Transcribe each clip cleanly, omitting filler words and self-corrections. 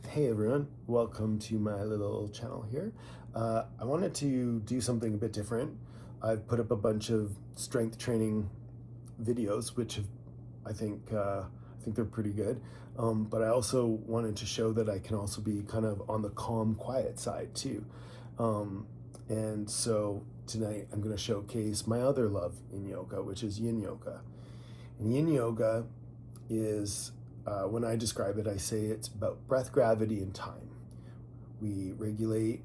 Hey everyone, welcome to my little channel here. I wanted to do something a bit different. I've put up a bunch of strength training videos, which have, I think they're pretty good. But I also wanted to show that I can also be kind of on the calm, quiet side too. And so tonight I'm going to showcase my other love in yoga, which is Yin Yoga. And Yin Yoga is, when I describe it, I say it's about breath, gravity, and time. We regulate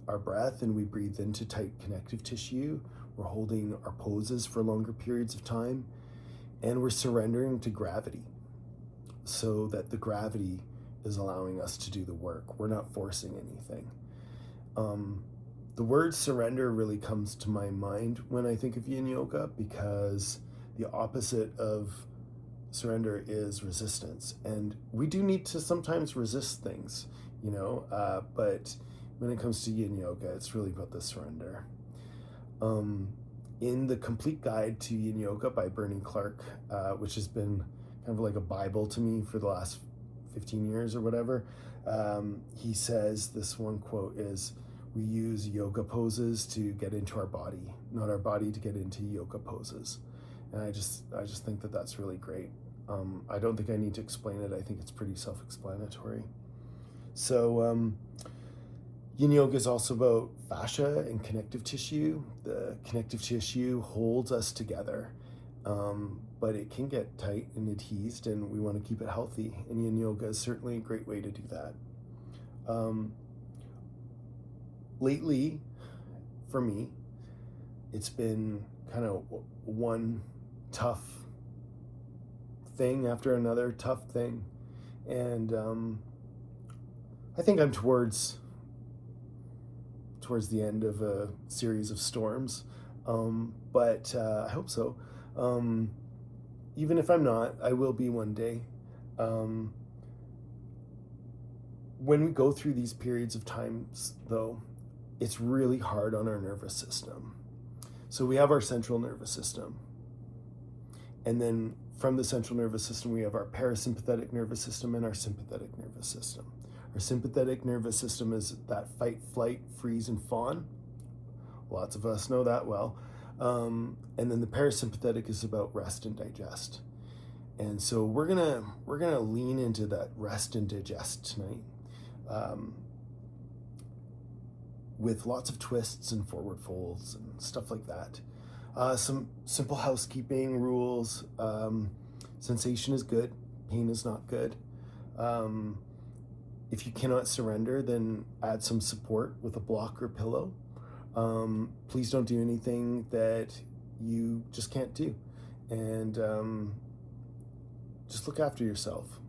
our breath and we breathe into tight connective tissue. We're holding our poses for longer periods of time, and we're surrendering to gravity so that the gravity is allowing us to do the work. We're not forcing anything. The word surrender really comes to my mind when I think of Yin Yoga, because the opposite of surrender is resistance, and we do need to sometimes resist things, but when it comes to Yin Yoga, it's really about the surrender. In the Complete Guide to Yin Yoga by Bernie Clark, which has been kind of like a Bible to me for the last 15 years or whatever, he says this one quote is, "We use yoga poses to get into our body, not our body to get into yoga poses." And I just think that that's really great. I don't think I need to explain it. I think it's pretty self-explanatory. So Yin Yoga is also about fascia and connective tissue. The connective tissue holds us together, but it can get tight and adhesed, and we want to keep it healthy. And Yin Yoga is certainly a great way to do that. Lately, for me, it's been kind of one tough thing after another tough thing, and I think I'm towards the end of a series of storms, but I hope so. Even if I'm not, I will be one day. When we go through these periods of times, though, it's really hard on our nervous system. So we have our central nervous system, and then from the central nervous system, we have our parasympathetic nervous system and our sympathetic nervous system. Our sympathetic nervous system is that fight, flight, freeze, and fawn. Lots of us know that well. And then the parasympathetic is about rest and digest. And so we're gonna lean into that rest and digest tonight, with lots of twists and forward folds and stuff like that. Some simple housekeeping rules. Sensation is good, pain is not good. If you cannot surrender, then add some support with a block or pillow. Please don't do anything that you just can't do. And just look after yourself,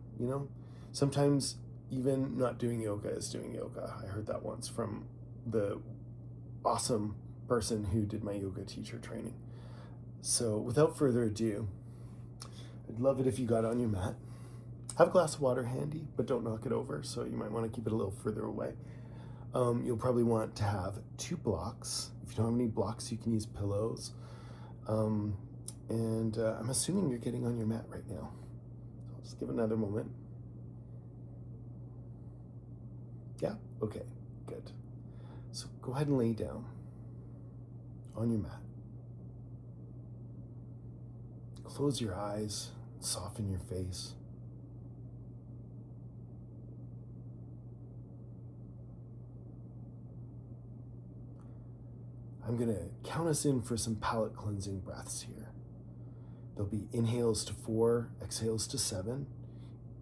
Sometimes even not doing yoga is doing yoga. I heard that once from the awesome person who did my yoga teacher training. So without further ado, I'd love it if you got on your mat. Have a glass of water handy, but don't knock it over, so you might want to keep it a little further away. You'll probably want to have 2 blocks. If you don't have any blocks, you can use pillows. I'm assuming you're getting on your mat right now. So I'll just give it another moment. Yeah? Okay, good. So go ahead and lay down on your mat. Close your eyes, soften your face. I'm going to count us in for some palate cleansing breaths here. There'll be inhales to 4, exhales to 7.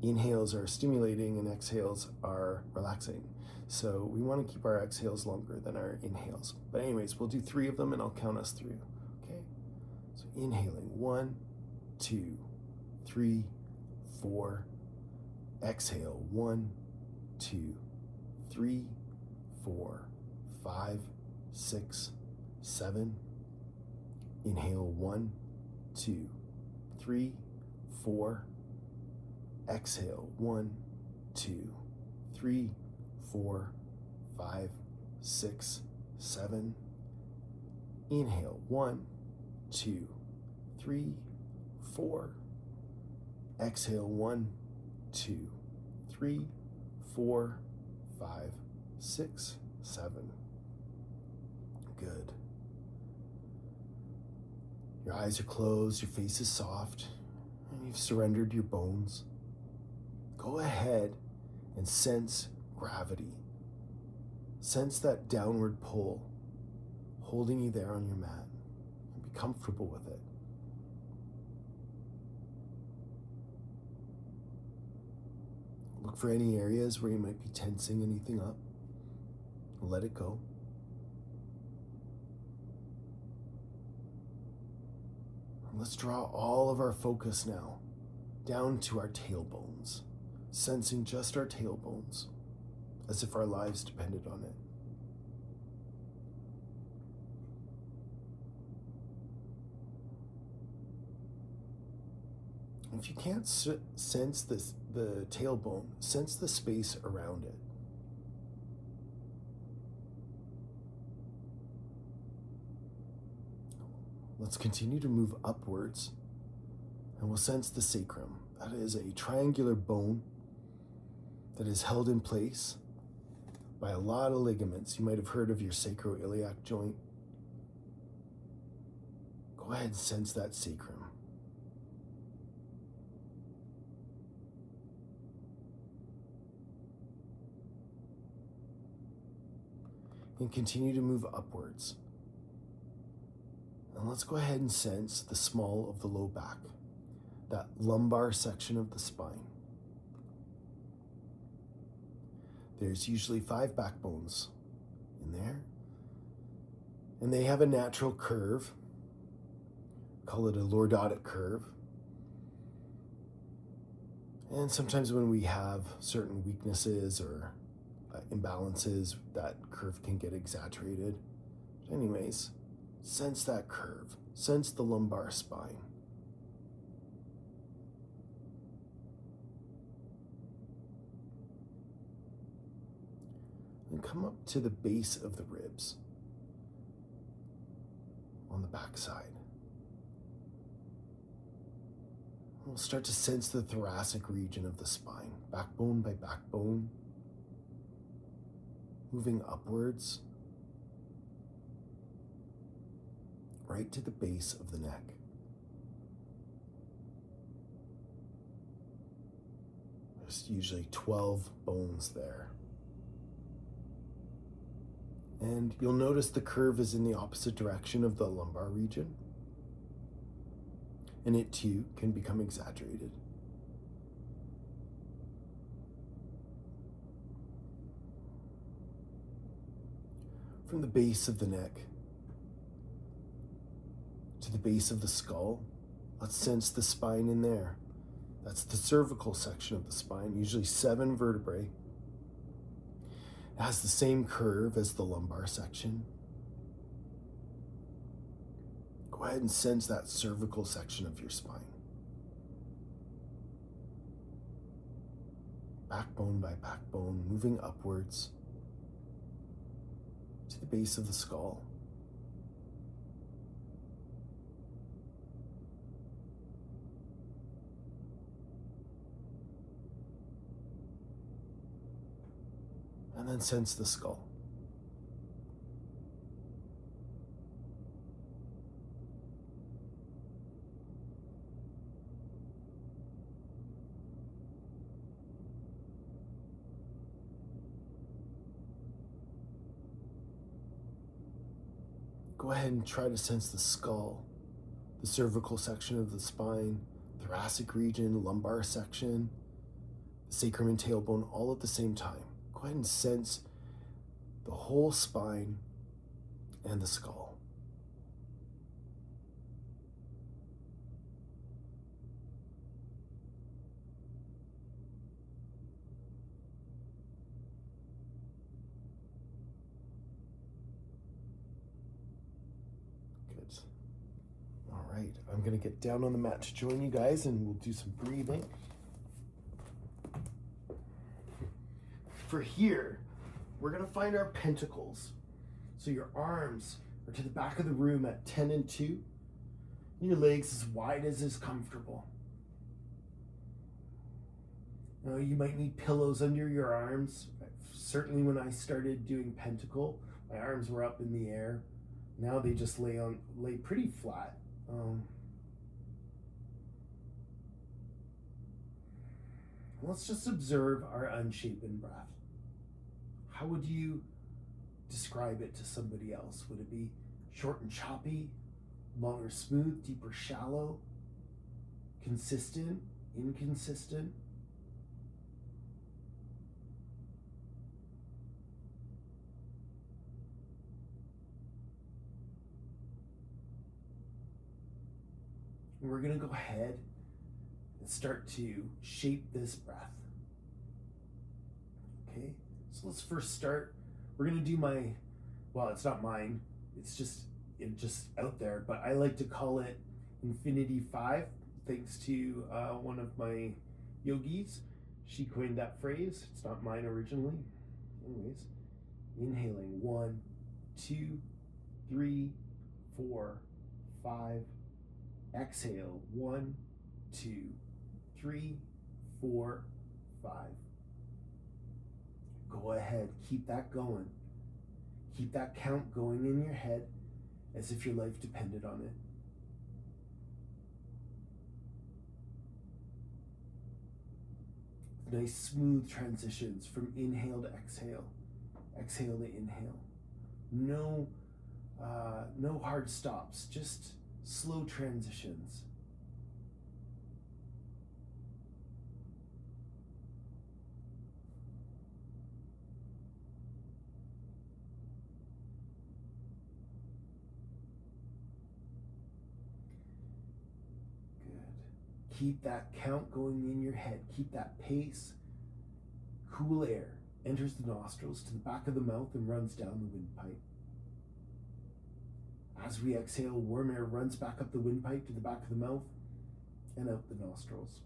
Inhales are stimulating and exhales are relaxing. So we want to keep our exhales longer than our inhales. But anyways, we'll do 3 of them and I'll count us through. Okay? So inhaling, 1, 2, 3, 4. Exhale, 1, 2, 3, 4, 5, 6, 7. Inhale, 1, 2, 3, 4. Exhale, 1, 2, 3, 4, 5, 6, 7. Inhale, 1, 2, 3, 4. Exhale, 1, 2, 3, 4, 5, 6, 7. Good. Your eyes are closed, your face is soft, and you've surrendered your bones. Go ahead and sense gravity. Sense that downward pull holding you there on your mat, and be comfortable with it. Look for any areas where you might be tensing anything up. Let it go. And let's draw all of our focus now down to our tailbones, sensing just our tailbones, as if our lives depended on it. If you can't sense the tailbone, sense the space around it. Let's continue to move upwards, and we'll sense the sacrum. That is a triangular bone that is held in place by a lot of ligaments. You might have heard of your sacroiliac joint. Go ahead and sense that sacrum. And continue to move upwards. And let's go ahead and sense the small of the low back, that lumbar section of the spine. There's usually 5 backbones in there, and they have a natural curve. Call it a lordotic curve. And sometimes when we have certain weaknesses or imbalances, that curve can get exaggerated. But anyways, sense that curve. Sense the lumbar spine. And come up to the base of the ribs on the back side. We'll start to sense the thoracic region of the spine, backbone by backbone, moving upwards, right to the base of the neck. There's usually 12 bones there. And you'll notice the curve is in the opposite direction of the lumbar region, and it too can become exaggerated. From the base of the neck to the base of the skull, let's sense the spine in there. That's the cervical section of the spine, usually 7 vertebrae. It has the same curve as the lumbar section. Go ahead and sense that cervical section of your spine. Backbone by backbone, moving upwards to the base of the skull. And then sense the skull. Go ahead and try to sense the skull, the cervical section of the spine, thoracic region, lumbar section, the sacrum and tailbone, all at the same time. Go ahead and sense the whole spine and the skull. Good. All right, I'm going to get down on the mat to join you guys, and we'll do some breathing. For here, we're going to find our pentacles. So your arms are to the back of the room at 10 and 2. And your legs as wide as is comfortable. You might need pillows under your arms. Certainly, when I started doing pentacle, my arms were up in the air. Now they just lay pretty flat. Let's just observe our unshapen breath. How would you describe it to somebody else? Would it be short and choppy, long or smooth, deep or shallow, consistent, inconsistent? And we're going to go ahead and start to shape this breath. Okay, so let's first start. We're going to do well, it's not mine, it's just out there, but I like to call it Infinity 5, thanks to one of my yogis. She coined that phrase. It's not mine originally. Anyways, inhaling 1, 2, 3, 4, 5. Exhale 1, 2, 3, 4, 5. Go ahead, keep that going. Keep that count going in your head as if your life depended on it. Nice smooth transitions from inhale to exhale, exhale to inhale. No hard stops, just slow transitions. Good. Keep that count going in your head. Keep that pace. Cool air enters the nostrils to the back of the mouth and runs down the windpipe. As we exhale, warm air runs back up the windpipe to the back of the mouth and out the nostrils.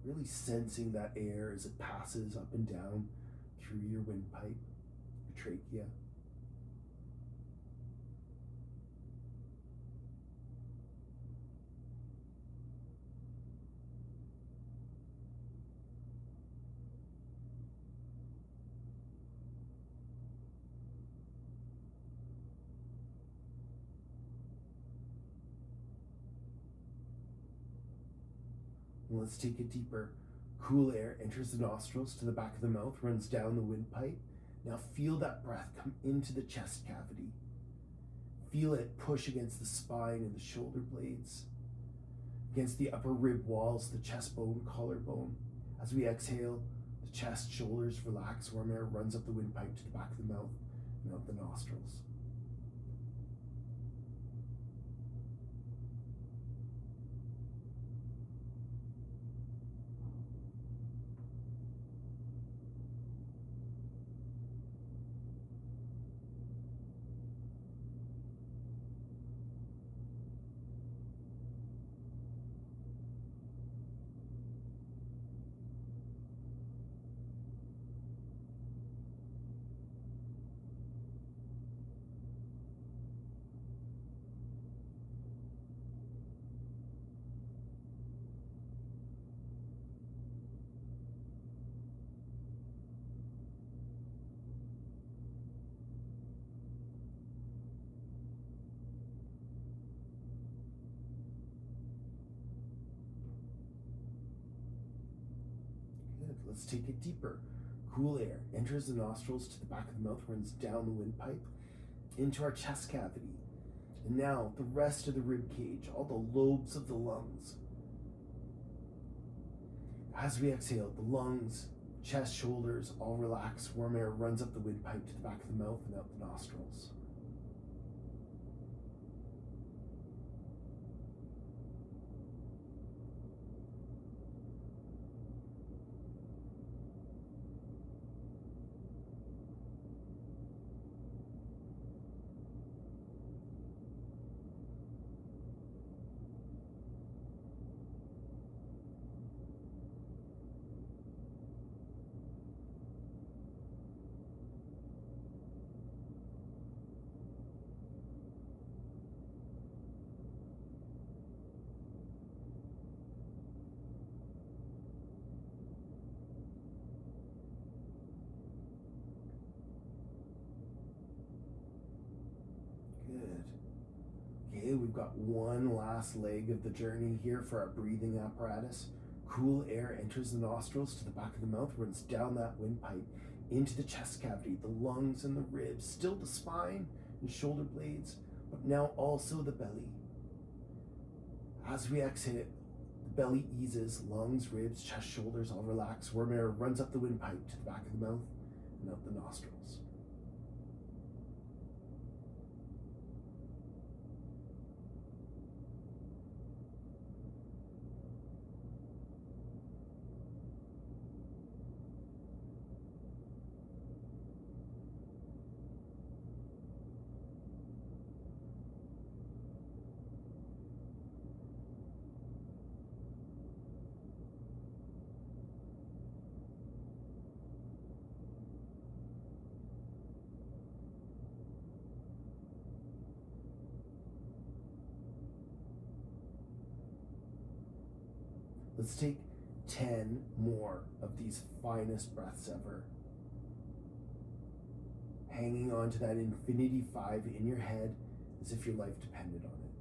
Really sensing that air as it passes up and down through your windpipe, your trachea. And let's take it deeper. Cool air enters the nostrils to the back of the mouth, runs down the windpipe. Now feel that breath come into the chest cavity. Feel it push against the spine and the shoulder blades, against the upper rib walls, the chest bone, collarbone. As we exhale, the chest, shoulders relax. Warm air runs up the windpipe to the back of the mouth and out the nostrils. Let's take it deeper. Cool air enters the nostrils to the back of the mouth, runs down the windpipe into our chest cavity. And now the rest of the rib cage, all the lobes of the lungs. As we exhale, the lungs, chest, shoulders all relax. Warm air runs up the windpipe to the back of the mouth and out the nostrils. We've got one last leg of the journey here for our breathing apparatus. Cool air enters the nostrils to the back of the mouth, runs down that windpipe into the chest cavity, the lungs and the ribs, still the spine and shoulder blades, but now also the belly. As we exhale, the belly eases, lungs, ribs, chest, shoulders all relax. Warm air runs up the windpipe to the back of the mouth and out the nostrils. Let's take 10 more of these finest breaths ever. Hanging on to that infinity 5 in your head as if your life depended on it.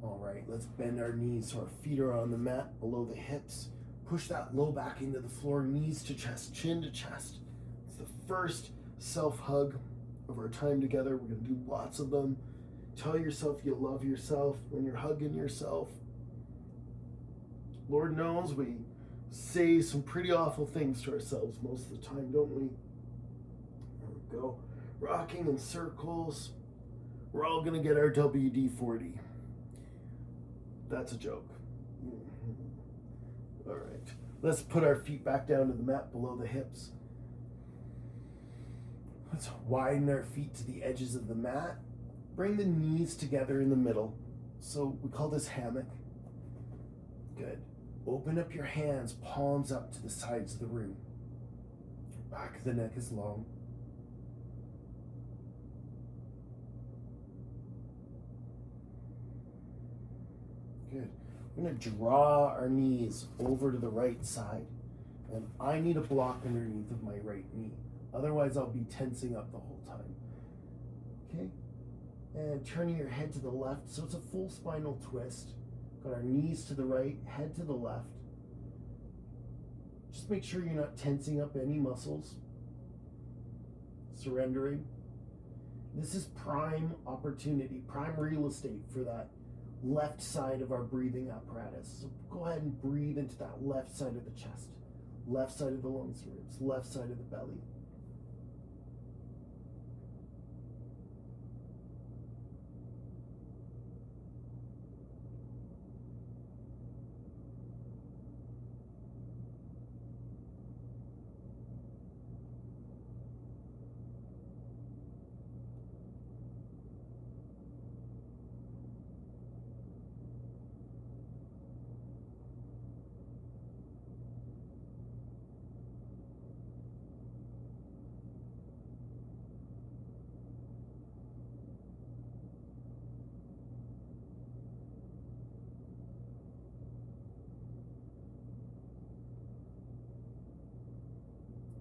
All right, let's bend our knees so our feet are on the mat below the hips. Push that low back into the floor, knees to chest, chin to chest. It's the first self-hug of our time together. We're gonna do lots of them. Tell yourself you love yourself when you're hugging yourself. Lord knows we say some pretty awful things to ourselves most of the time, don't we? There we go. Rocking in circles. We're all gonna get our WD-40. That's a joke. All right, let's put our feet back down to the mat below the hips. Let's widen our feet to the edges of the mat. Bring the knees together in the middle. So we call this hammock. Good. Open up your hands, palms up to the sides of the room. Back of the neck is long. Good. We're going to draw our knees over to the right side. And I need a block underneath of my right knee. Otherwise, I'll be tensing up the whole time. Okay? And turning your head to the left. So it's a full spinal twist. Got our knees to the right, head to the left. Just make sure you're not tensing up any muscles. Surrendering. This is prime opportunity, prime real estate for that left side of our breathing apparatus. So go ahead and breathe into that left side of the chest, left side of the lungs and ribs, left side of the belly.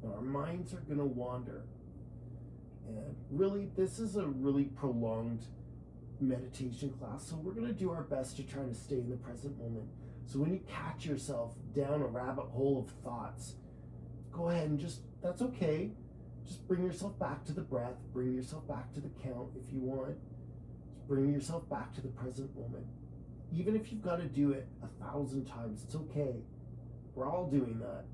Our minds are going to wander. And really, this is a really prolonged meditation class, so we're going to do our best to try to stay in the present moment. So when you catch yourself down a rabbit hole of thoughts, go ahead and that's okay. Just bring yourself back to the breath, bring yourself back to the count if you want. Just bring yourself back to the present moment. Even if you've got to do it 1,000 times, it's okay. We're all doing that.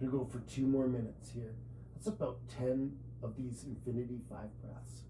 We're going to go for 2 more minutes here. That's about 10 of these infinity 5 breaths.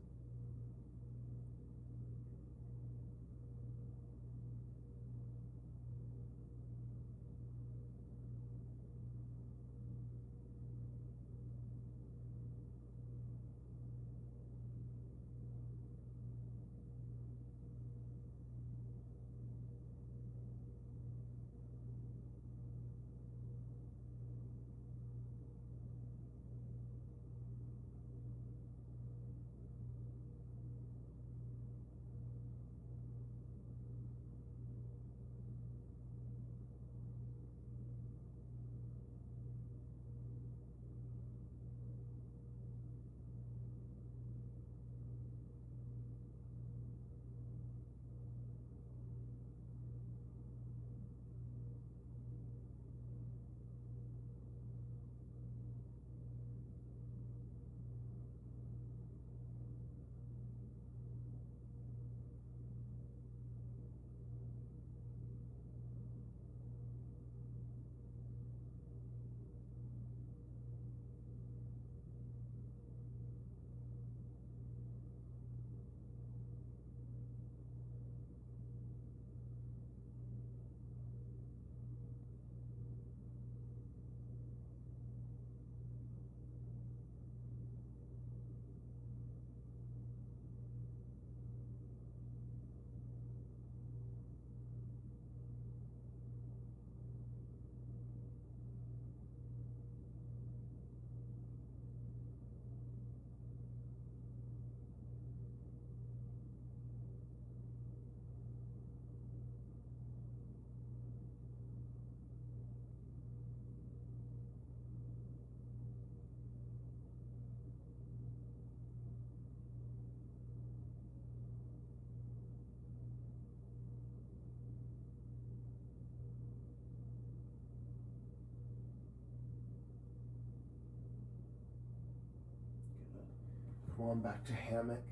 Come on back to hammock.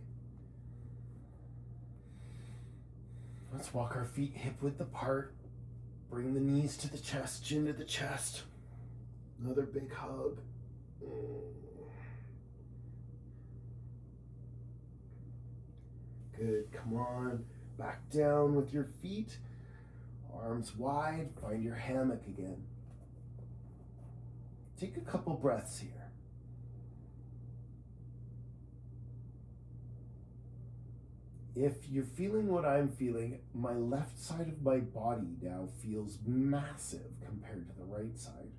Let's walk our feet hip width apart. Bring the knees to the chest, chin to the chest. Another big hug. Good, come on. Back down with your feet. Arms wide, find your hammock again. Take a couple breaths here. If you're feeling what I'm feeling, my left side of my body now feels massive compared to the right side.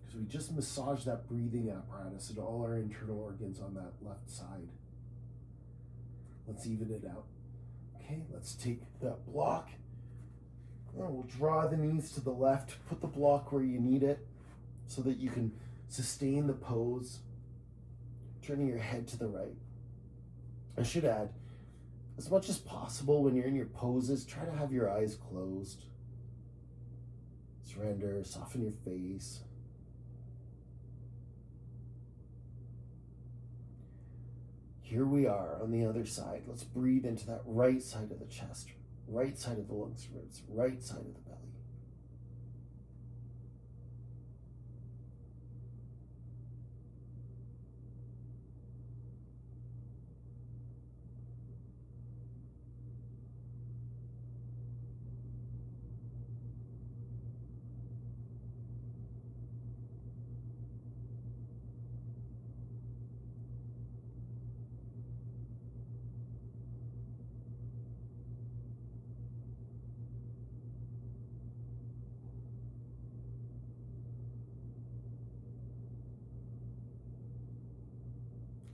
Because we just massaged that breathing apparatus and all our internal organs on that left side. Let's even it out. Okay, let's take that block. We'll draw the knees to the left, put the block where you need it so that you can sustain the pose, turning your head to the right. I should add, as much as possible when you're in your poses, try to have your eyes closed. Surrender, soften your face. Here we are on the other side. Let's breathe into that right side of the chest, right side of the lungs, ribs, right side of the belly.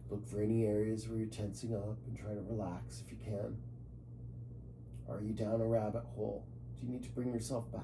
Look for any areas where you're tensing up and try to relax if you can. Are you down a rabbit hole? Do you need to bring yourself back?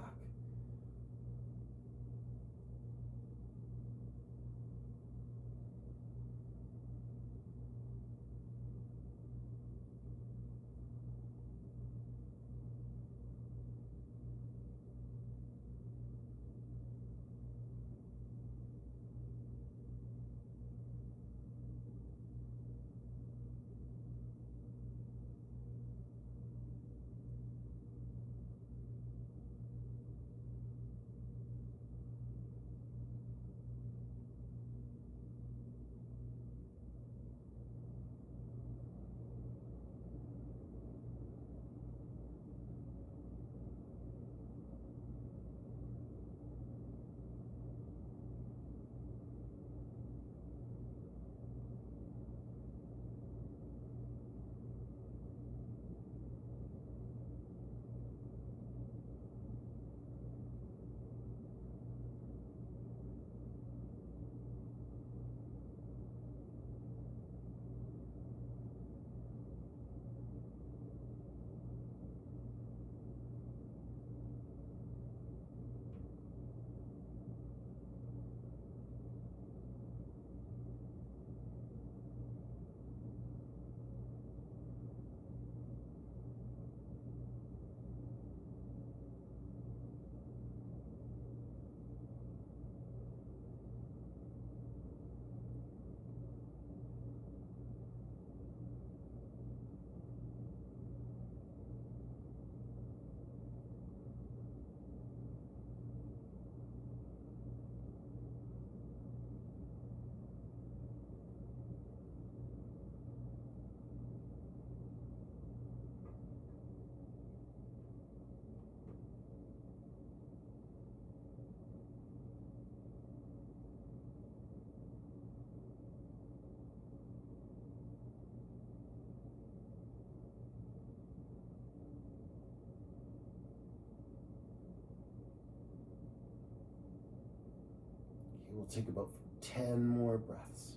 We'll take about 10 more breaths.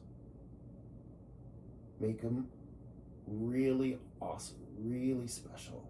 Make them really awesome, really special.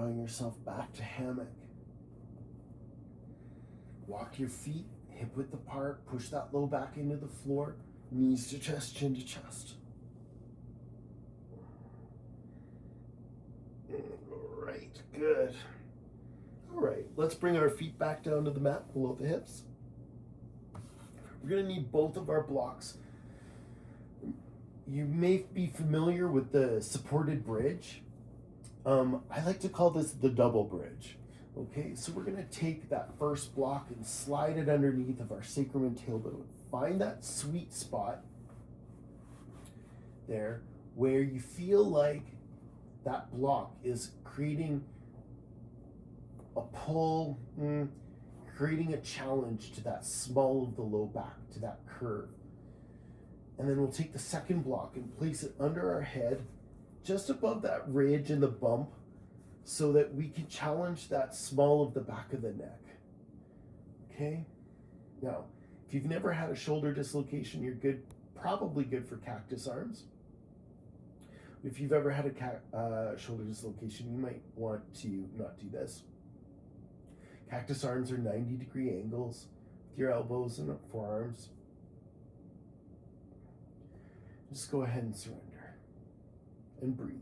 drawing yourself back to hammock. Walk your feet hip width apart, push that low back into the floor, knees to chest, chin to chest. All right, good. All right, let's bring our feet back down to the mat below the hips. We're gonna need both of our blocks. You may be familiar with the supported bridge. I like to call this the double bridge. Okay, so we're gonna take that first block and slide it underneath of our sacrum and tailbone. Find that sweet spot there where you feel like that block is creating a pull, creating a challenge to that small of the low back, to that curve. And then we'll take the second block and place it under our head, just above that ridge and the bump, so that we can challenge that small of the back of the neck. Okay? Now, if you've never had a shoulder dislocation, you're good, probably good for cactus arms. If you've ever had a shoulder dislocation, you might want to not do this. Cactus arms are 90-degree angles with your elbows and forearms. Just go ahead and surrender and breathe.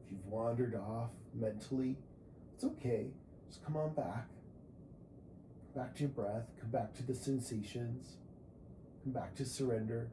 If you've wandered off mentally, it's okay. Just come on back. Come back to your breath. Come back to the sensations. Come back to surrender.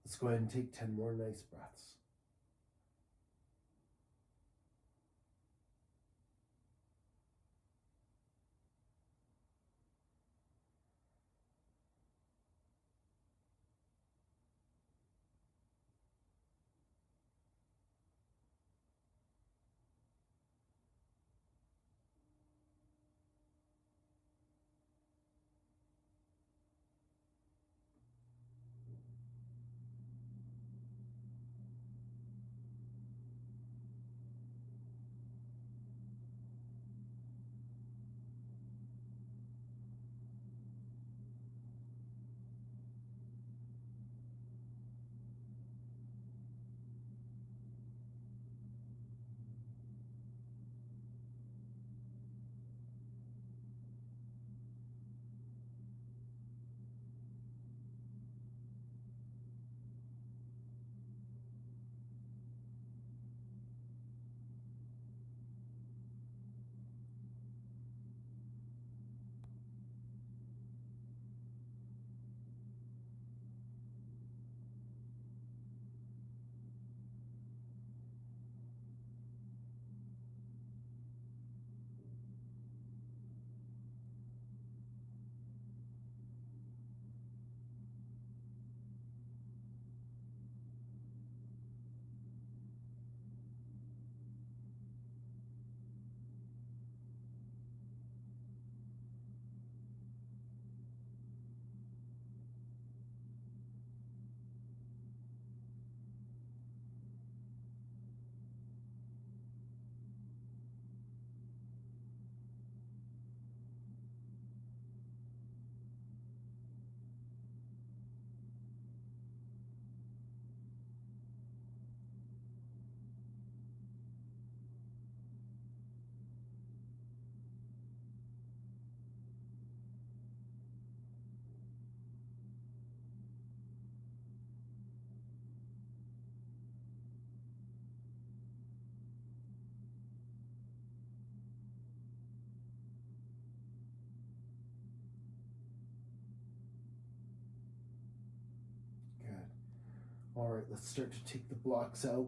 Let's go ahead and take 10 more nice breaths. All right, let's start to take the blocks out.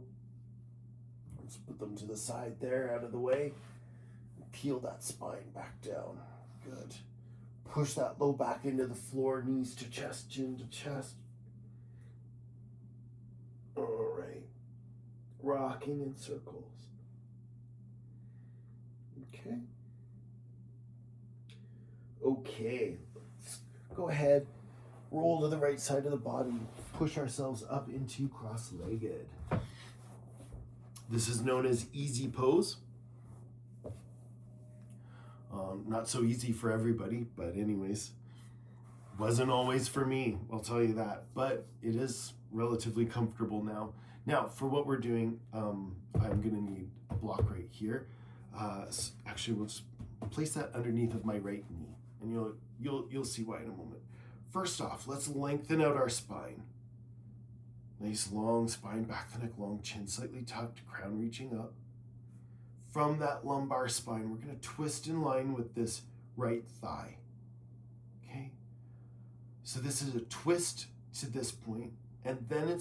Let's put them to the side there, out of the way. Peel that spine back down. Good. Push that low back into the floor, knees to chest, chin to chest. All right. Rocking in circles. Okay. Okay. Let's go ahead. Roll to the right side of the body. Push ourselves up into cross-legged. This is known as easy pose. Not so easy for everybody, but anyways, wasn't always for me, I'll tell you that, but it is relatively comfortable now. Now, for what we're doing, I'm gonna need a block right here. Actually, we'll just place that underneath of my right knee, and you'll see why in a moment. First off, let's lengthen out our spine. Nice long spine, back the neck, long chin, slightly tucked, crown reaching up. From that lumbar spine, we're going to twist in line with this right thigh. Okay? So this is a twist to this point, and then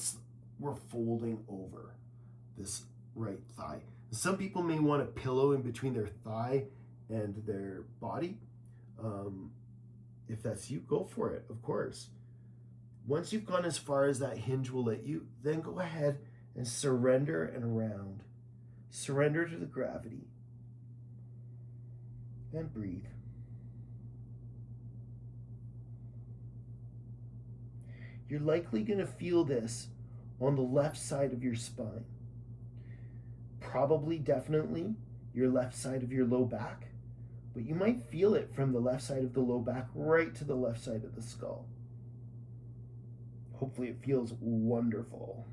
we're folding over this right thigh. Some people may want a pillow in between their thigh and their body. If that's you, go for it, of course. Once you've gone as far as that hinge will let you, then go ahead and surrender and round. Surrender to the gravity. And breathe. You're likely going to feel this on the left side of your spine. Probably, definitely, your left side of your low back. But you might feel it from the left side of the low back right to the left side of the skull. Hopefully it feels wonderful.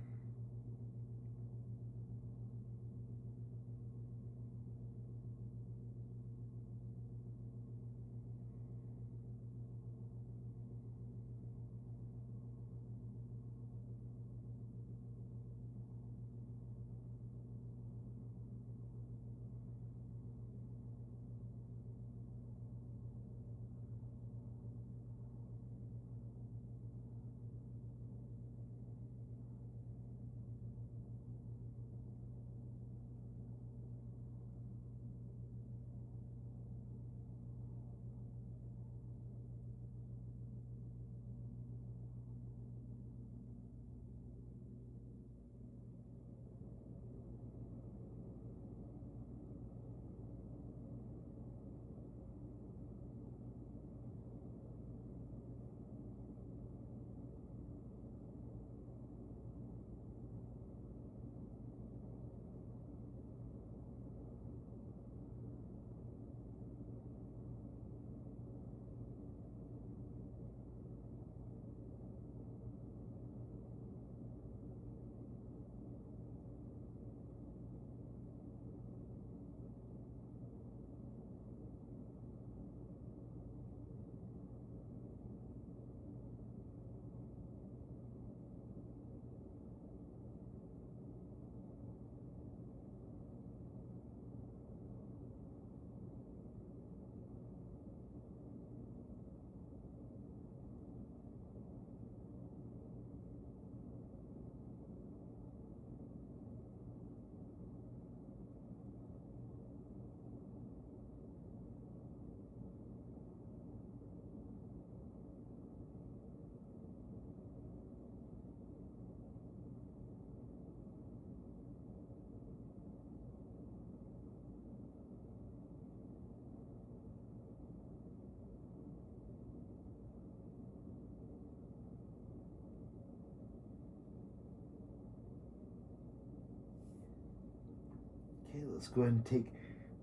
Okay, let's go ahead and take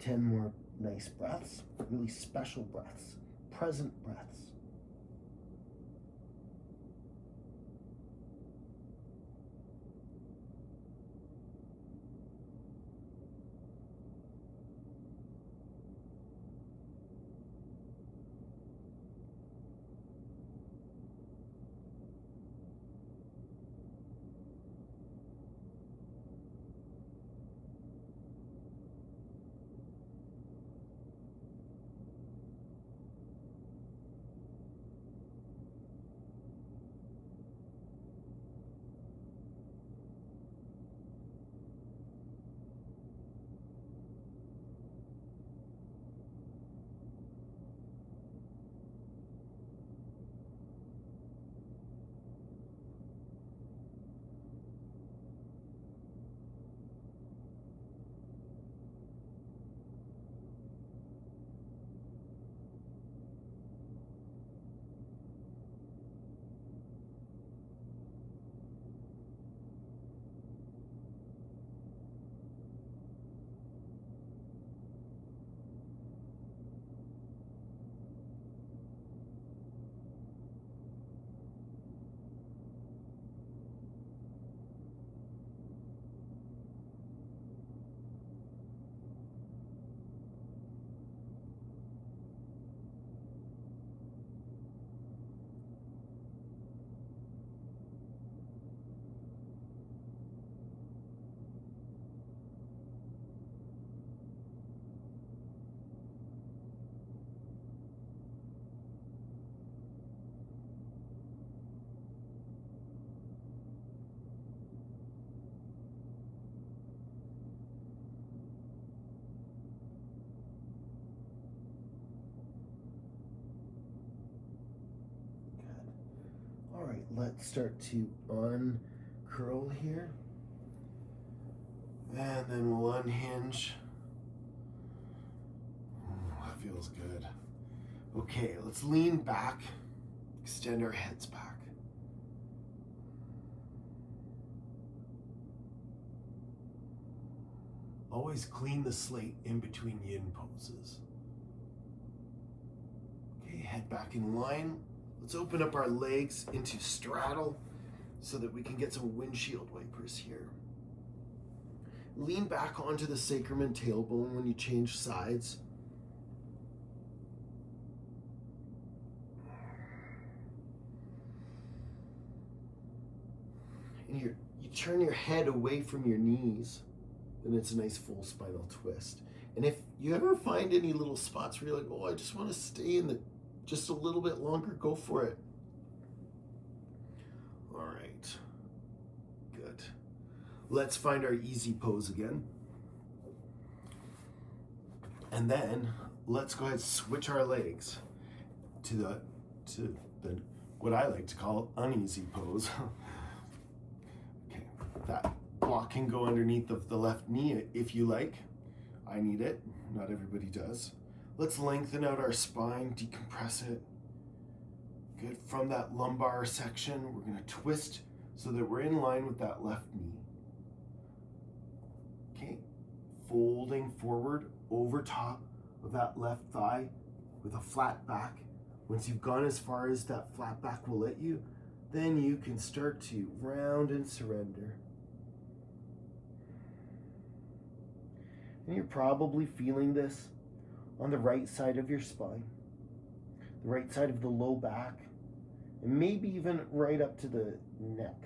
10 more nice breaths, really special breaths, present breaths. right, let's start to uncurl here. And then we'll unhinge. That feels good. Okay, let's lean back, extend our heads back. Always clean the slate in between yin poses. Okay, head back in line. Let's open up our legs into straddle so that we can get some windshield wipers here. Lean back onto the sacrum and tailbone when you change sides. And you turn your head away from your knees, and it's a nice full spinal twist. And if you ever find any little spots where you're like, oh, I just want to stay in the just a little bit longer, go for it. All right, good. Let's find our easy pose again. And then let's go ahead and switch our legs to the what I like to call uneasy pose. Okay, that block can go underneath of the left knee if you like. I need it, not everybody does. Let's lengthen out our spine, decompress it. Good, from that lumbar section, we're gonna twist so that we're in line with that left knee. Okay, folding forward over top of that left thigh with a flat back. Once you've gone as far as that flat back will let you, then you can start to round and surrender. And you're probably feeling this on the right side of your spine, the right side of the low back, and maybe even right up to the neck.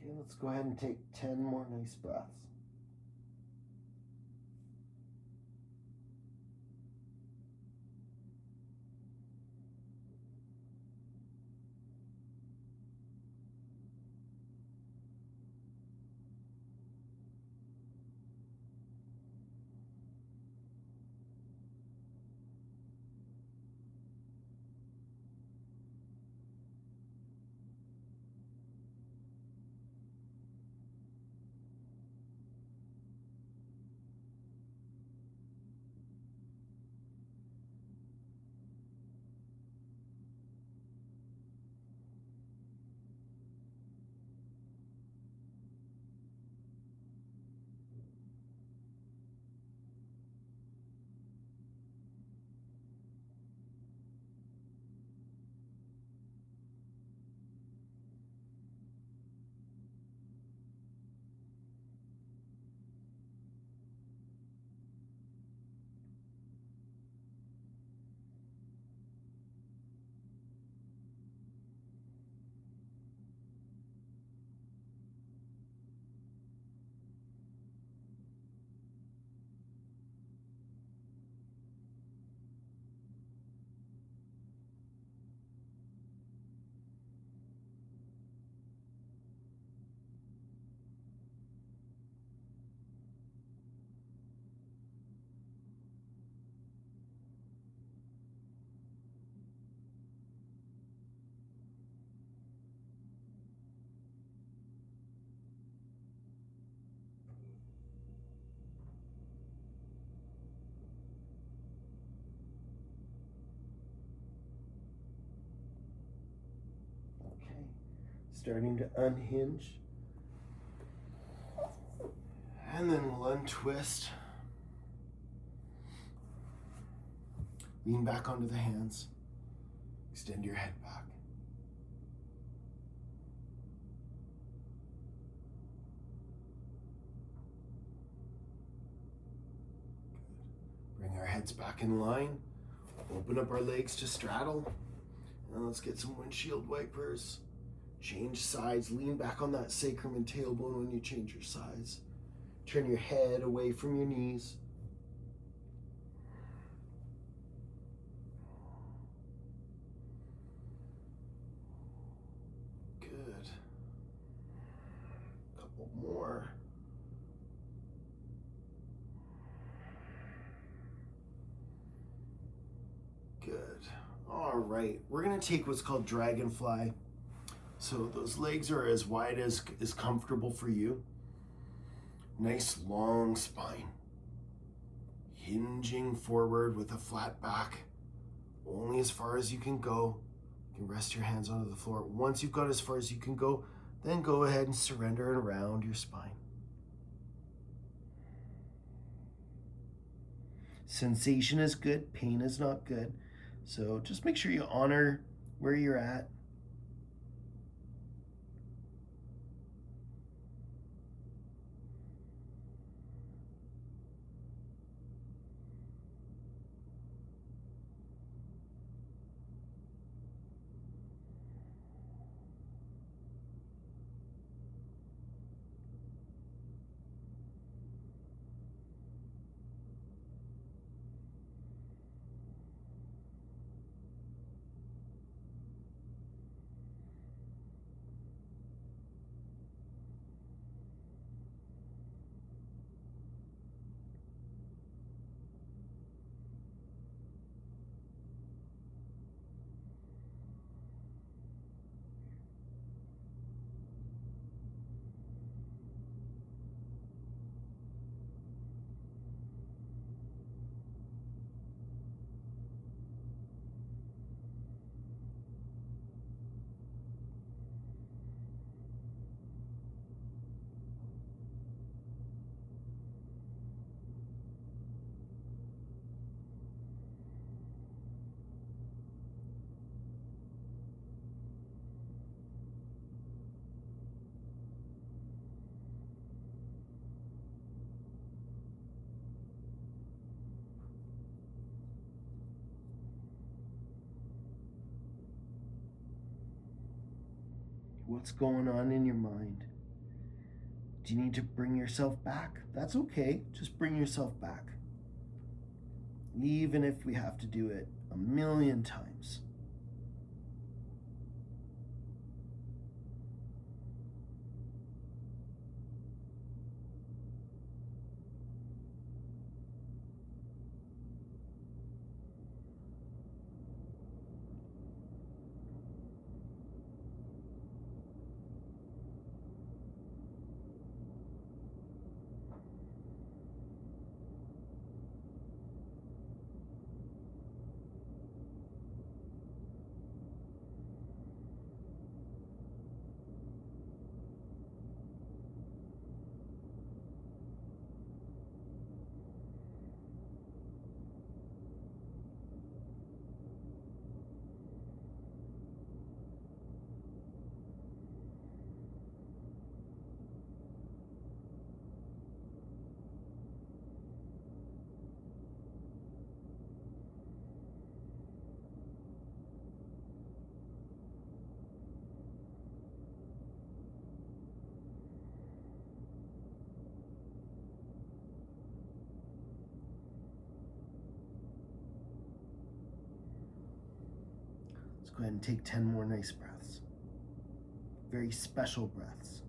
Okay, let's go ahead and take 10 more nice breaths. Okay, starting to unhinge. And then we'll untwist. Lean back onto the hands. Extend your head back. Good. Bring our heads back in line. Open up our legs to straddle. And let's get some windshield wipers. Change sides. Lean back on that sacrum and tailbone when you change your sides. Turn your head away from your knees. Good. Couple more. Good. All right. We're going to take what's called dragonfly. So those legs are as wide as is comfortable for you. Nice long spine. Hinging forward with a flat back. Only as far as you can go. You can rest your hands onto the floor. Once you've got as far as you can go, then go ahead and surrender and round your spine. Sensation is good, pain is not good. So just make sure you honor where you're at. What's going on in your mind? Do you need to bring yourself back? That's okay. Just bring yourself back. Even if we have to do it a million times. Let's go ahead and take 10 more nice breaths. Very special breaths.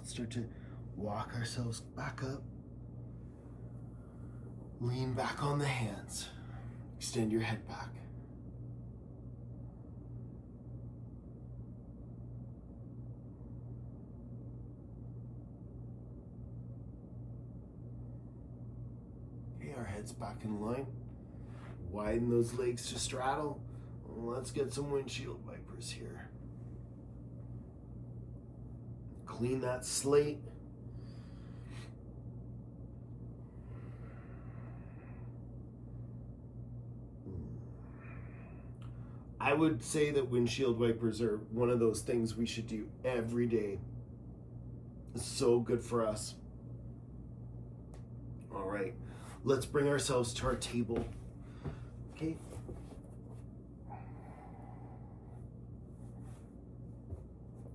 Let's start to walk ourselves back up. Lean back on the hands. Extend your head back. Okay, our head's back in line. Widen those legs to straddle. Let's get some windshield wipers here. Clean that slate. I would say that windshield wipers are one of those things we should do every day. It's so good for us. All right, let's bring ourselves to our table. Okay.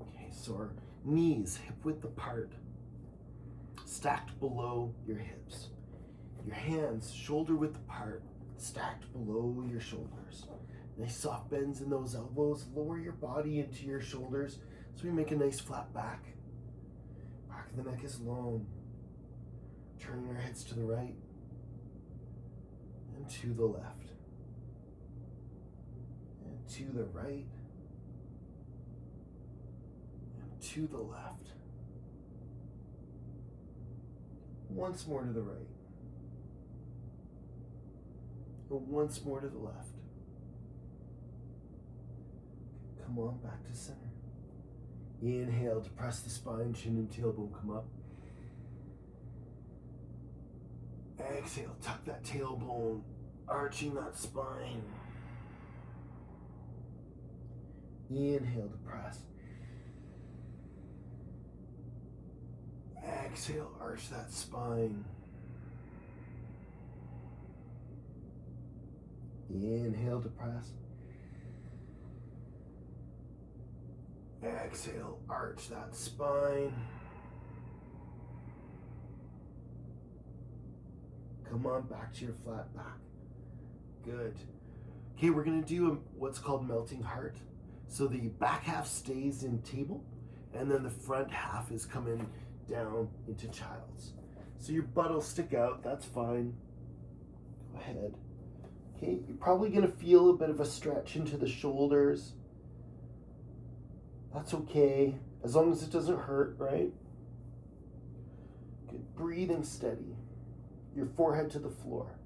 Okay, so our knees hip width apart, stacked below your hips. Your hands shoulder width apart, stacked below your shoulders. Nice soft bends in those elbows. Lower your body into your shoulders so we make a nice flat back. Back of the neck is long. Turning our heads to the right and to the left. And to the right and to the left. Once more to the right. And once more to the left. Come on, back to center. Inhale to press the spine, chin and tailbone come up. Exhale, tuck that tailbone, arching that spine. Inhale to press. Exhale, arch that spine. Inhale to press. Exhale, arch that spine. Come on, back to your flat back. Good. Okay, we're gonna do what's called melting heart. So the back half stays in table, and then the front half is coming down into child's. So your butt will stick out, that's fine. Go ahead. Okay, you're probably gonna feel a bit of a stretch into the shoulders. That's okay, as long as it doesn't hurt, right? Good, breathing steady. Your forehead to the floor.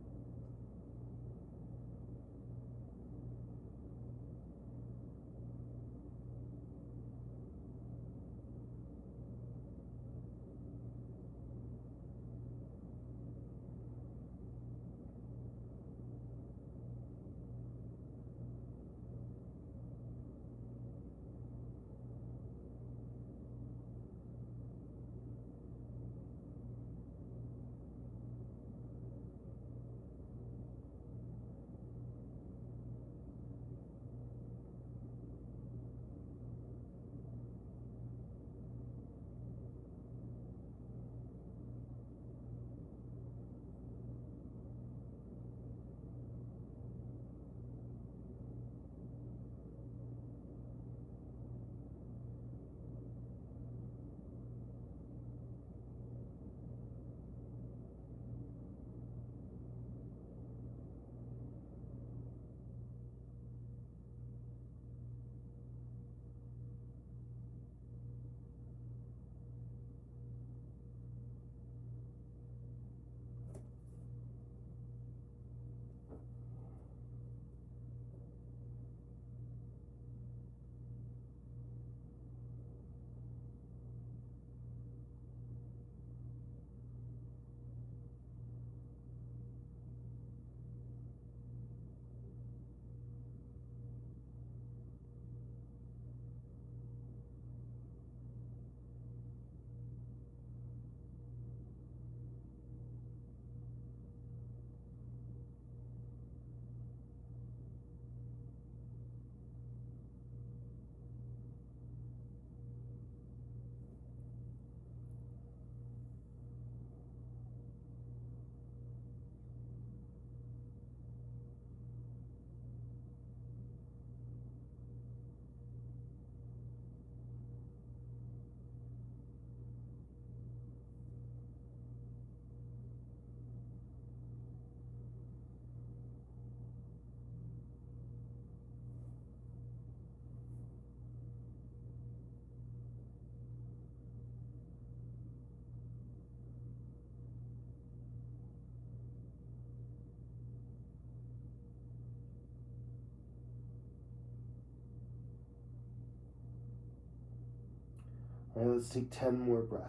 All right, let's take 10 more breaths.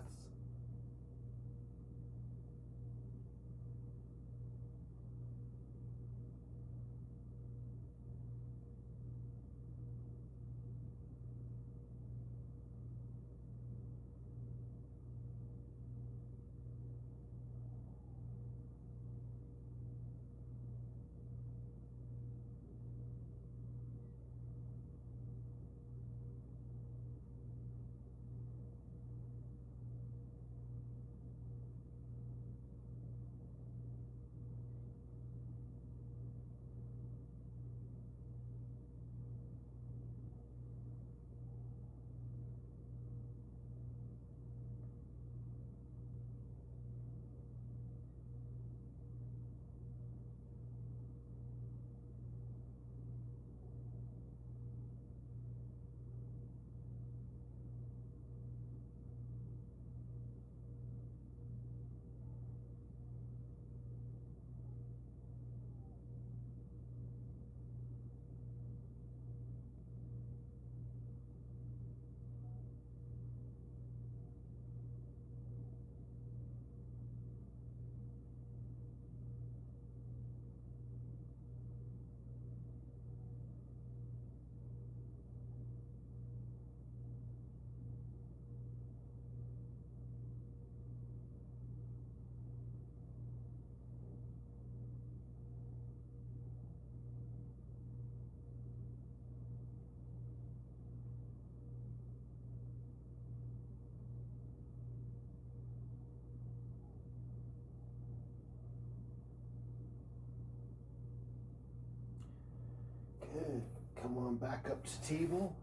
Good. Come on back up to table.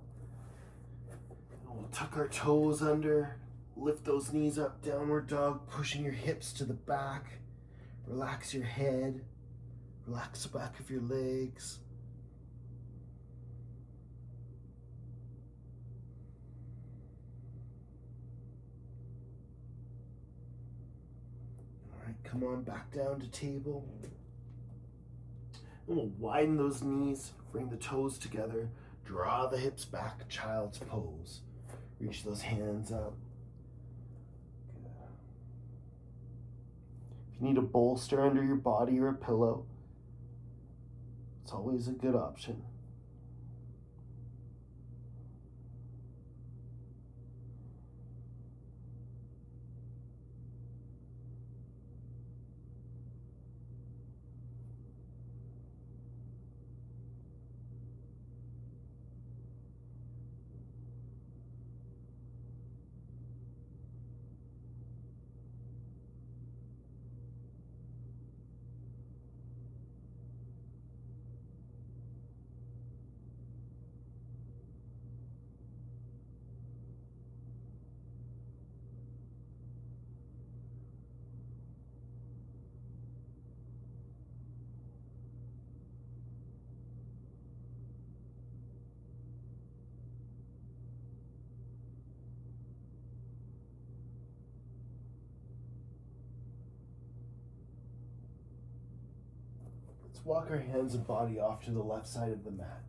And we'll tuck our toes under. Lift those knees up, downward dog, pushing your hips to the back. Relax your head. Relax the back of your legs. All right, come on back down to table. And we'll widen those knees, bring the toes together, draw the hips back, child's pose. Reach those hands up. Good. If you need a bolster under your body or a pillow, it's always a good option. Let's walk our hands and body off to the left side of the mat.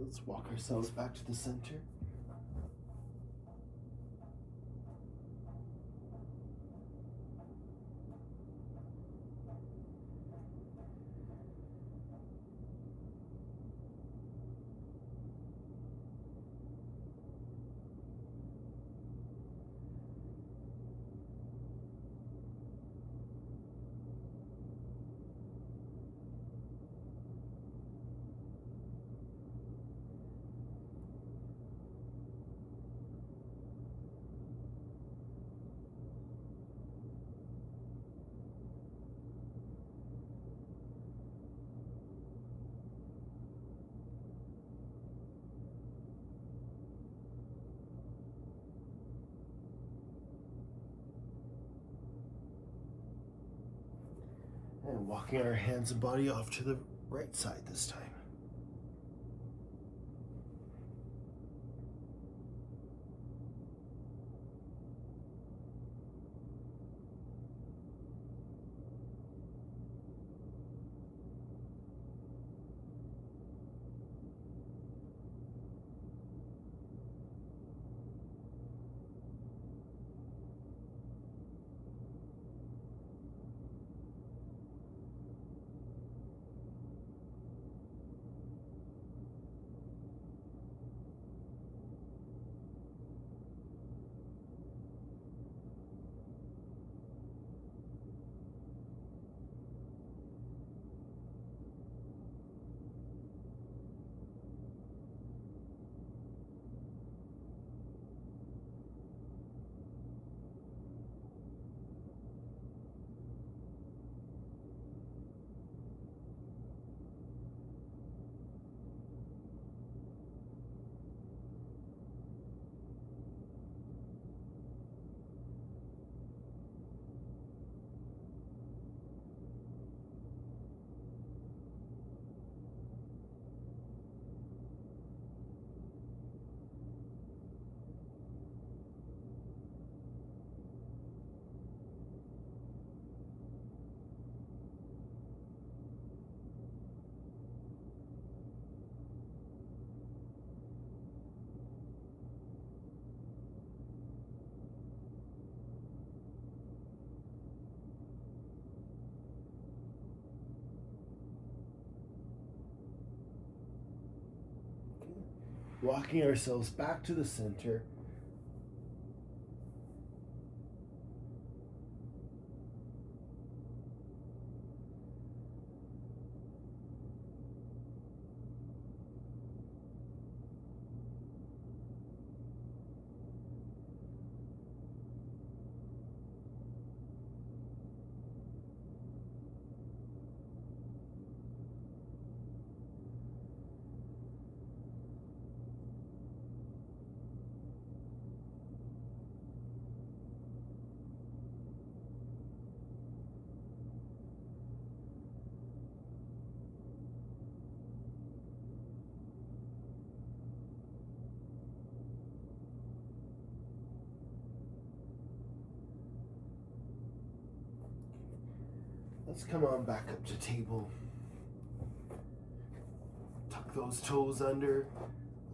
Let's walk ourselves back to the center. And walking our hands and body off to the right side this time. walking ourselves back to the center. Let's come on back up to table. Tuck those toes under,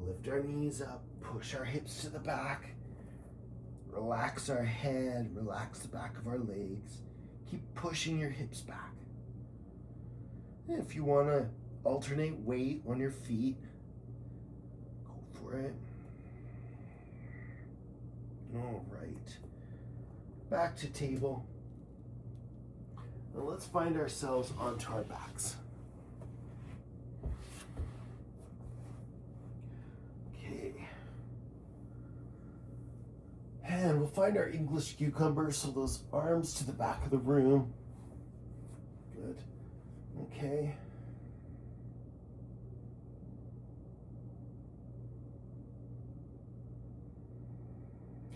lift our knees up, push our hips to the back, relax our head, relax the back of our legs. Keep pushing your hips back. And if you want to alternate weight on your feet, go for it. All right. Back to table. Now let's find ourselves onto our backs. Okay. And we'll find our English cucumber, so those arms to the back of the room. Good. Okay.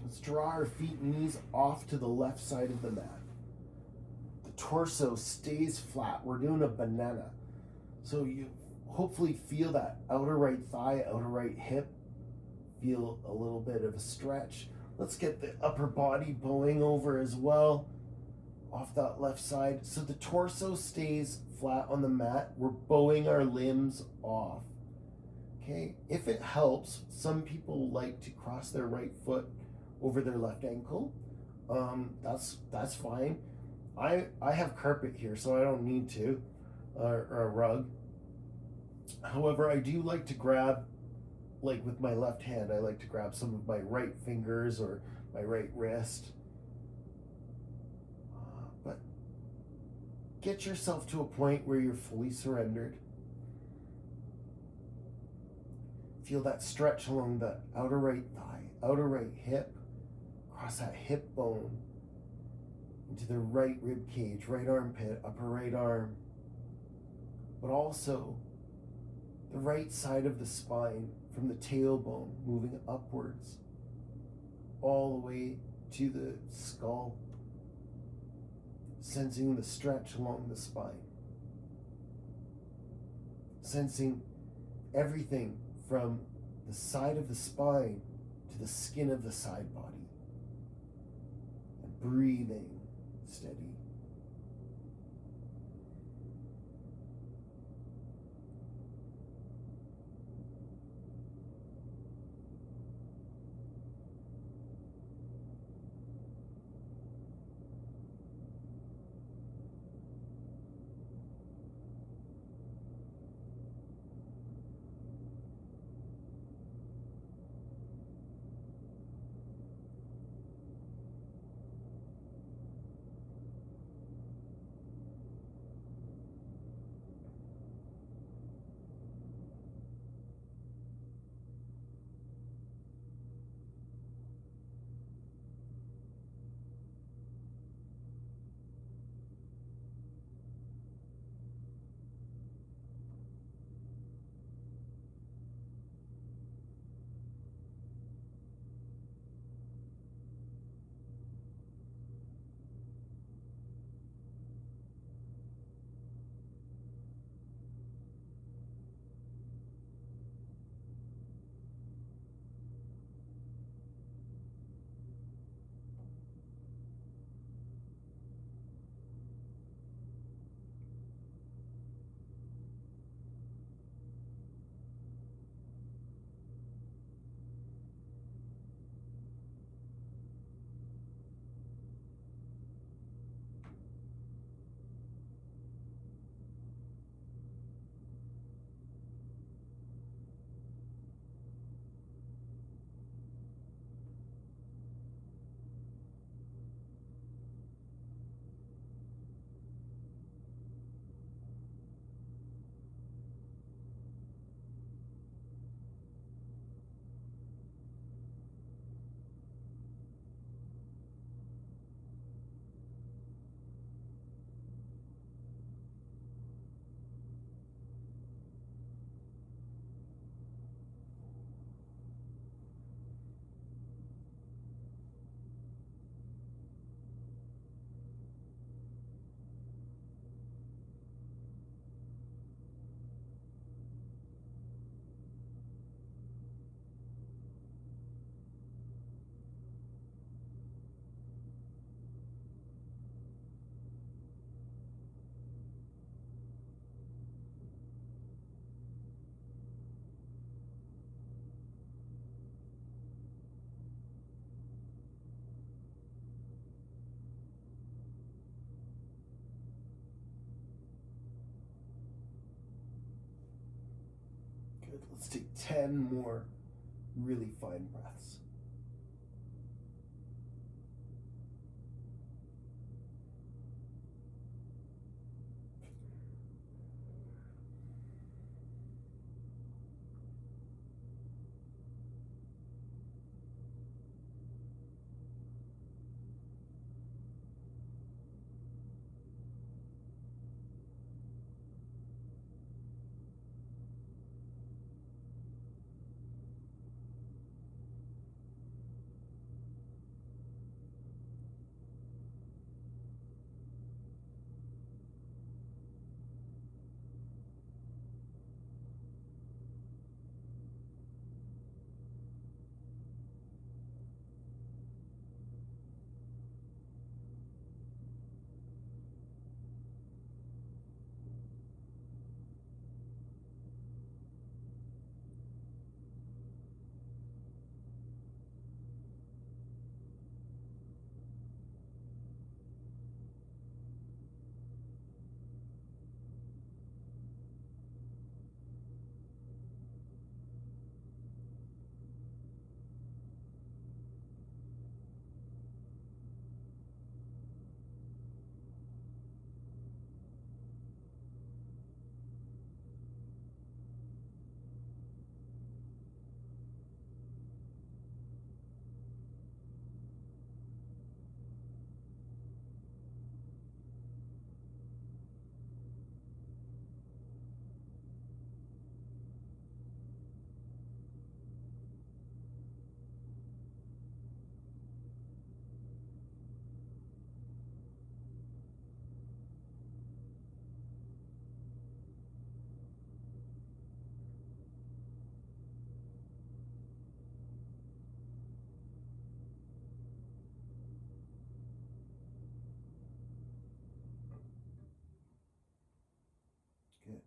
Let's draw our feet and knees off to the left side of the mat. Torso stays flat. We're doing a banana. So you hopefully feel that outer right thigh, outer right hip. Feel a little bit of a stretch. Let's get the upper body bowing over as well off that left side. So the torso stays flat on the mat. We're bowing our limbs off. Okay, if it helps, some people like to cross their right foot over their left ankle. That's fine. I have carpet here, so I don't need to, or a rug. However, I do like to grab, like with my left hand, I like to grab some of my right fingers or my right wrist. But get yourself to a point where you're fully surrendered. Feel that stretch along the outer right thigh, outer right hip, across that hip bone, into the right rib cage, right armpit, upper right arm, but also the right side of the spine from the tailbone moving upwards all the way to the skull, sensing the stretch along the spine, sensing everything from the side of the spine to the skin of the side body, and breathing steady. Good. Let's take 10 more really fine breaths. Good.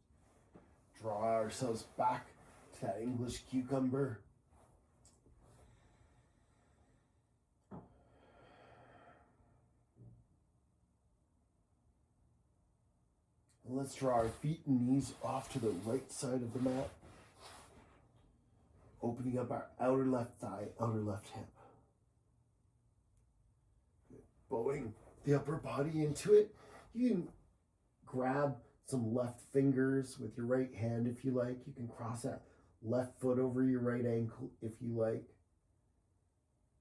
Draw ourselves back to that English cucumber. And let's draw our feet and knees off to the right side of the mat, opening up our outer left thigh, outer left hip. Good. Bowing the upper body into it. You can grab some left fingers with your right hand if you like. You can cross that left foot over your right ankle if you like.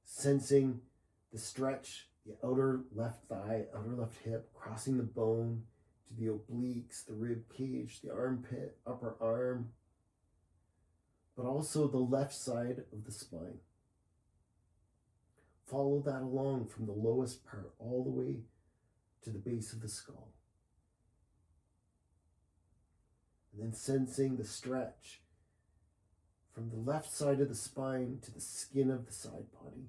Sensing the stretch, the outer left thigh, outer left hip, crossing the bone to the obliques, the rib cage, the armpit, upper arm, but also the left side of the spine. Follow that along from the lowest part all the way to the base of the skull. And then sensing the stretch from the left side of the spine to the skin of the side body.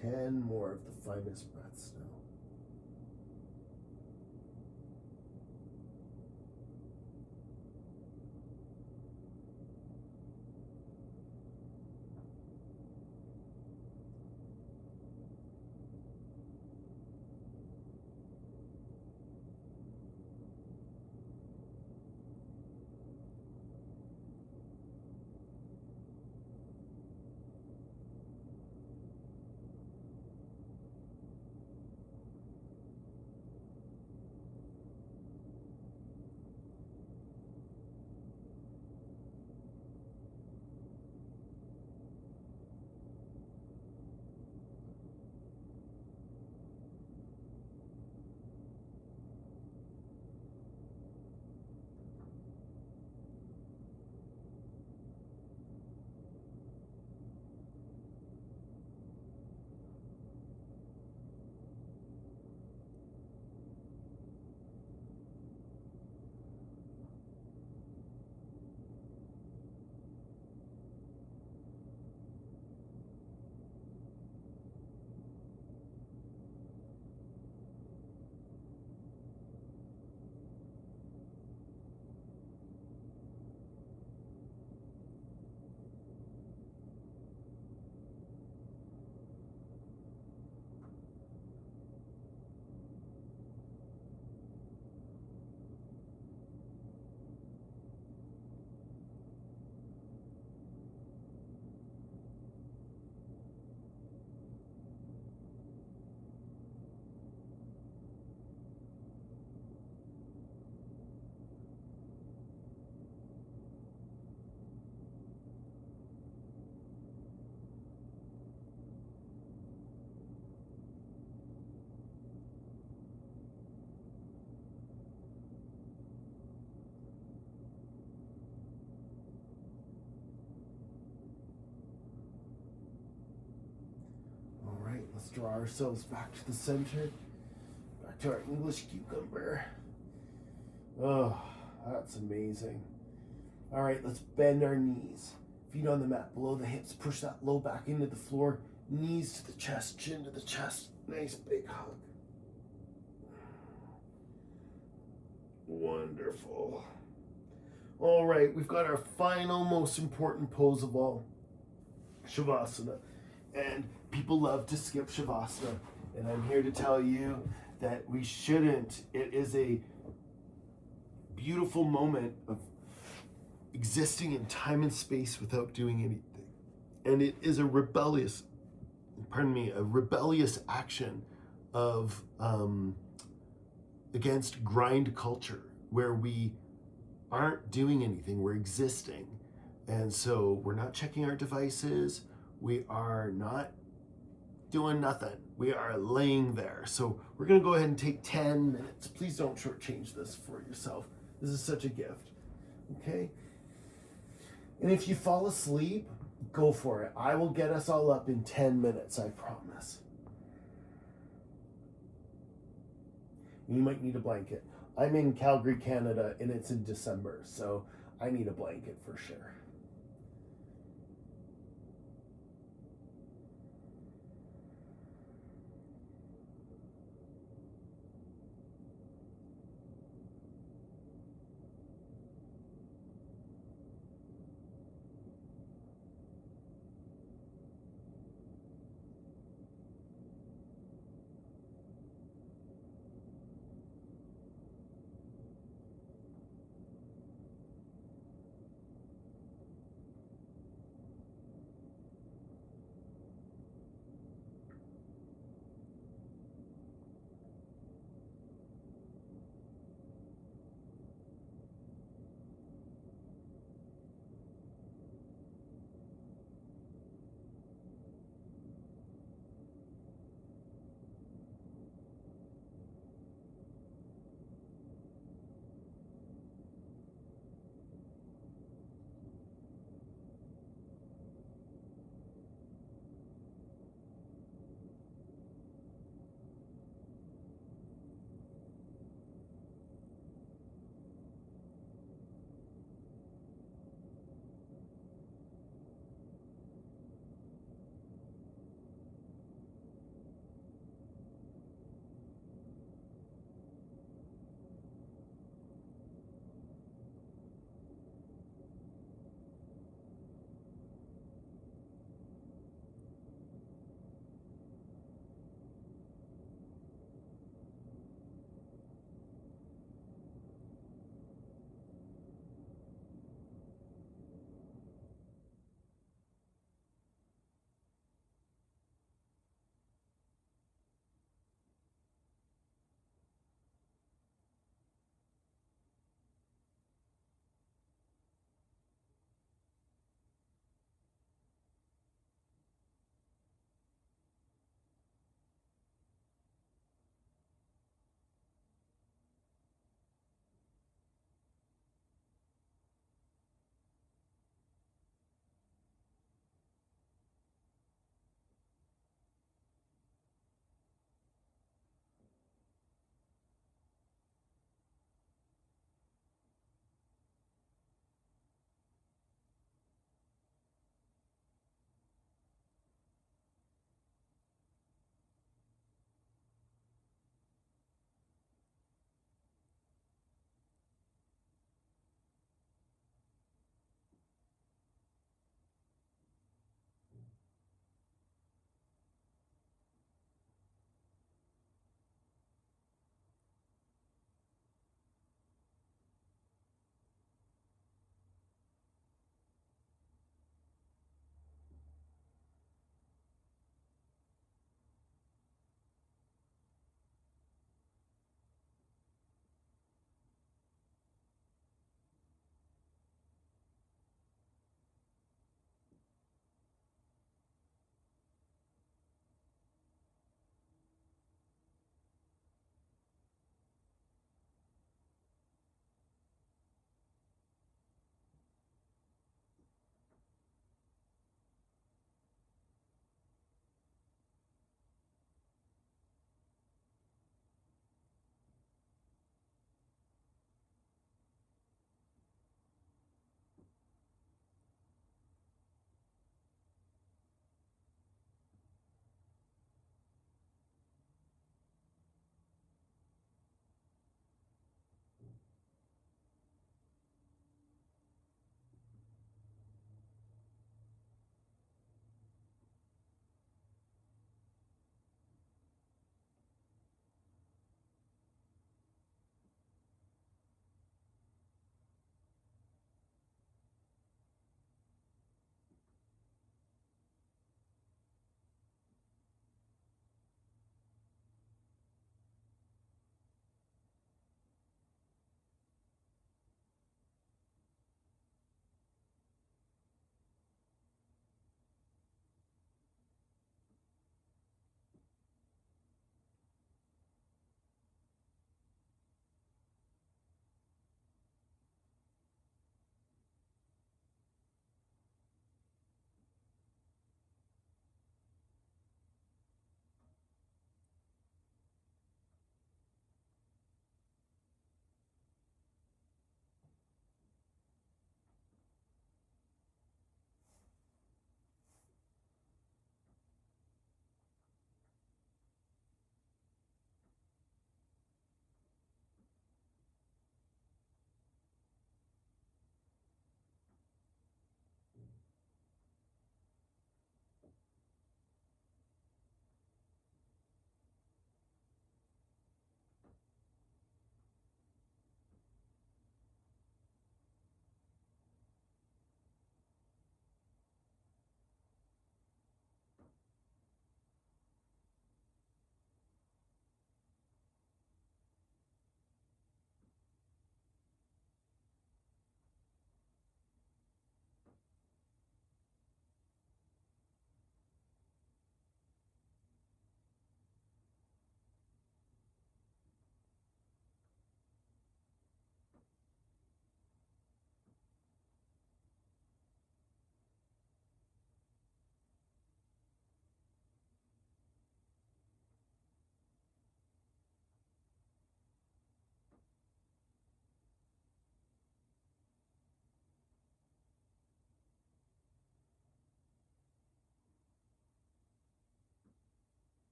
10 more of the finest breaths now. All right, let's draw ourselves back to the center, back to our English cucumber. Oh, that's amazing. All right, let's bend our knees. Feet on the mat, below the hips. Push that low back into the floor. Knees to the chest, chin to the chest. Nice big hug. Wonderful. All right, we've got our final, most important pose of all, Shavasana. And people love to skip Shavasana. And I'm here to tell you that we shouldn't. It is a beautiful moment of existing in time and space without doing anything. And it is a rebellious action of against grind culture, where we aren't doing anything, we're existing. And so we're not checking our devices, we are not doing nothing, we are laying there. So we're gonna go ahead and take 10 minutes. Please don't shortchange this for yourself. This is such a gift, okay? And if you fall asleep, go for it. I will get us all up in 10 minutes, I promise. You might need a blanket. I'm in Calgary, Canada, and it's in December, so I need a blanket for sure.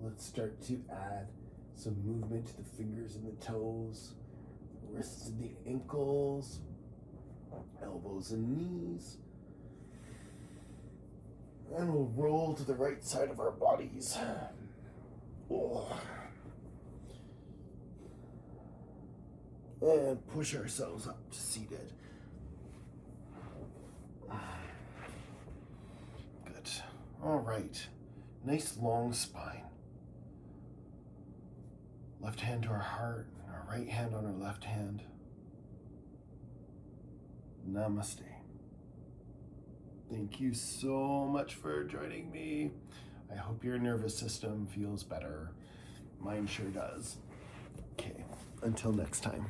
let's start to add some movement to the fingers and the toes, wrists and the ankles, elbows and knees. And we'll roll to the right side of our bodies. Oh. And push ourselves up to seated. Good. All right. Nice long spine. Left hand to our heart, and our right hand on our left hand. Namaste. Thank you so much for joining me. I hope your nervous system feels better. Mine sure does. Okay, until next time.